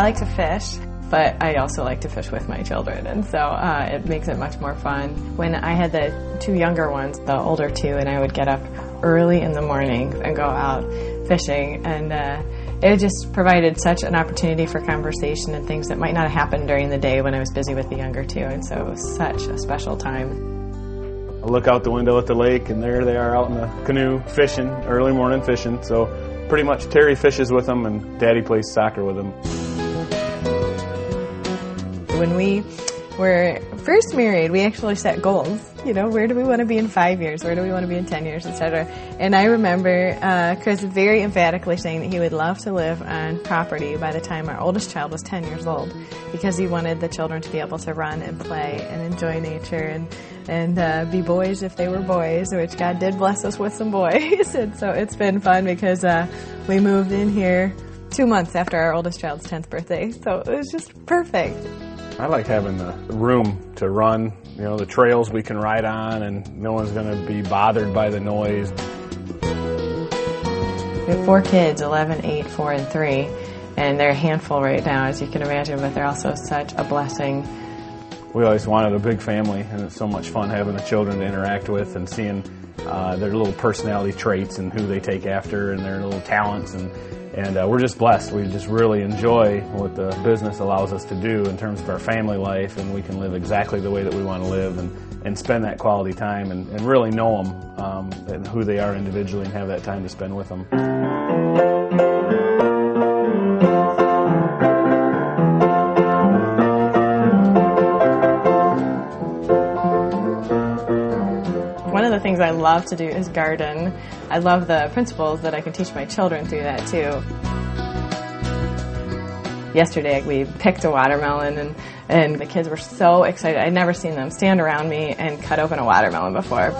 like to fish, but I also like to fish with my children, and so it makes it much more fun. When I had the two younger ones, the older two, and I would get up early in the morning and go out fishing, and it just provided such an opportunity for conversation and things that might not have happened during the day when I was busy with the younger two, and so it was such a special time. I look out the window at the lake, and there they are out in the canoe fishing, early morning fishing. So pretty much Terri fishes with them, and Daddy plays soccer with them. When we were first married, we actually set goals. You know, where do we want to be in 5 years? Where do we want to be in 10 years, etc. And I remember Chris very emphatically saying that he would love to live on property by the time our oldest child was 10 years old, because he wanted the children to be able to run and play and enjoy nature and be boys if they were boys, which God did bless us with some boys. And so it's been fun because we moved in here 2 months after our oldest child's 10th birthday. So it was just perfect. I like having the room to run, you know, the trails we can ride on, and no one's going to be bothered by the noise. We have 4 kids, 11, 8, 4, and 3, and they're a handful right now, as you can imagine, but they're also such a blessing. We always wanted a big family, and it's so much fun having the children to interact with and seeing their little personality traits and who they take after and their little talents, and we're just blessed. We just really enjoy what the business allows us to do in terms of our family life, and we can live exactly the way that we want to live and spend that quality time and really know them and who they are individually and have that time to spend with them. One of the things I love to do is garden. I love the principles that I can teach my children through that too. Yesterday we picked a watermelon and the kids were so excited. I'd never seen them stand around me and cut open a watermelon before.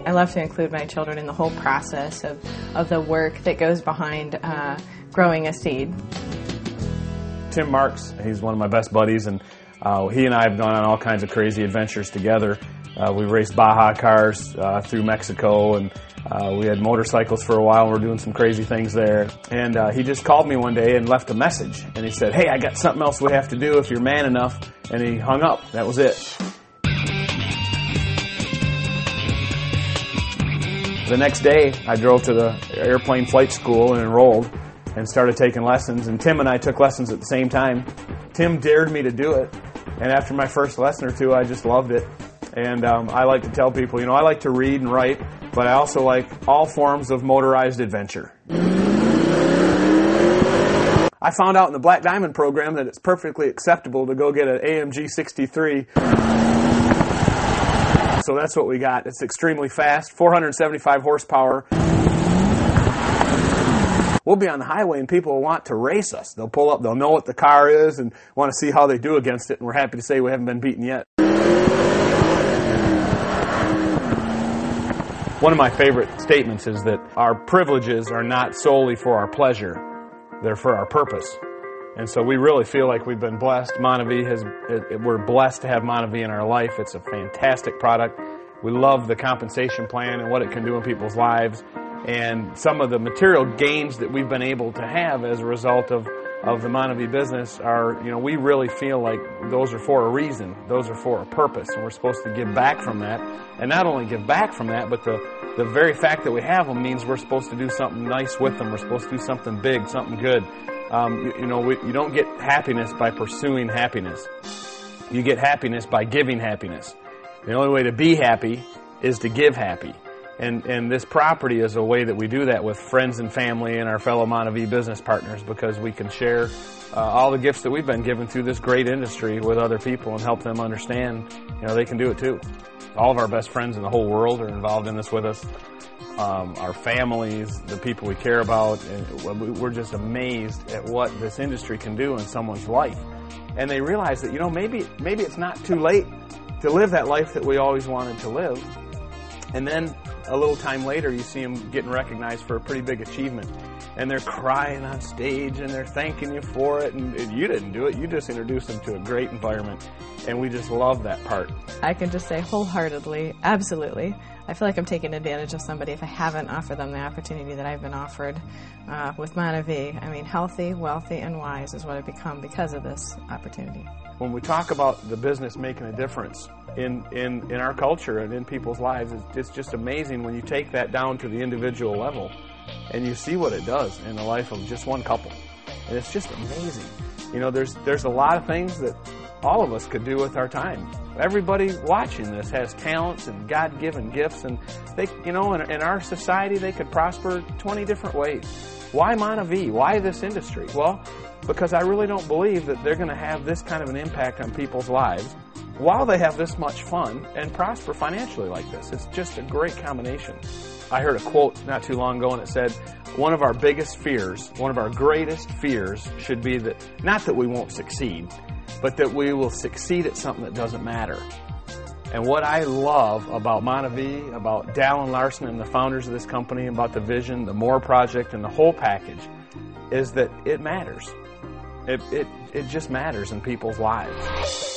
I love to include my children in the whole process of the work that goes behind growing a seed. Tim Marks, he's one of my best buddies, and he and I have gone on all kinds of crazy adventures together. We raced Baja cars through Mexico, and we had motorcycles for a while. We're doing some crazy things there. And he just called me one day and left a message. And he said, "Hey, I got something else we have to do if you're man enough." And he hung up. That was it. The next day, I drove to the airplane flight school and enrolled and started taking lessons. And Tim and I took lessons at the same time. Tim dared me to do it. And after my first lesson or two, I just loved it. And I like to tell people, you know, I like to read and write, but I also like all forms of motorized adventure. I found out in the Black Diamond program that it's perfectly acceptable to go get an AMG 63. So that's what we got. It's extremely fast, 475 horsepower. We'll be on the highway and people will want to race us. They'll pull up, they'll know what the car is and want to see how they do against it, and we're happy to say we haven't been beaten yet. One of my favorite statements is that our privileges are not solely for our pleasure, they're for our purpose. And so we really feel like we've been blessed. We're blessed to have Monavie in our life. It's a fantastic product. We love the compensation plan and what it can do in people's lives. And some of the material gains that we've been able to have as a result of the Monavie business are, you know, we really feel like those are for a reason. Those are for a purpose, and we're supposed to give back from that. And not only give back from that, but the very fact that we have them means we're supposed to do something nice with them. We're supposed to do something big, something good. You don't get happiness by pursuing happiness. You get happiness by giving happiness. The only way to be happy is to give happy. And this property is a way that we do that with friends and family and our fellow Monavie business partners, because we can share all the gifts that we've been given through this great industry with other people and help them understand, you know, they can do it too. All of our best friends in the whole world are involved in this with us. Our families, the people we care about, and we're just amazed at what this industry can do in someone's life. And they realize that, you know, maybe it's not too late to live that life that we always wanted to live. And then a little time later, you see them getting recognized for a pretty big achievement. and they're crying on stage, and they're thanking you for it, and you didn't do it. You just introduced them to a great environment, and we just love that part. I can just say wholeheartedly, absolutely. I feel like I'm taking advantage of somebody if I haven't offered them the opportunity that I've been offered with Monavie. I mean, healthy, wealthy, and wise is what I've become because of this opportunity. When we talk about the business making a difference in our culture and in people's lives, it's just amazing when you take that down to the individual level and you see what it does in the life of just one couple. And it's just amazing. You know, there's a lot of things that all of us could do with our time. Everybody watching this has talents and God-given gifts, and they, you know, in our society, they could prosper 20 different ways. Why Monavie? Why this industry? Well, because I really don't believe that they're going to have this kind of an impact on people's lives while they have this much fun and prosper financially like this. It's just a great combination. I heard a quote not too long ago, and it said, one of our biggest fears, one of our greatest fears should be that, not that we won't succeed, but that we will succeed at something that doesn't matter. And what I love about Monavie, about Dallin Larson and the founders of this company, about the vision, the More Project, and the whole package, is that it matters. It just matters in people's lives.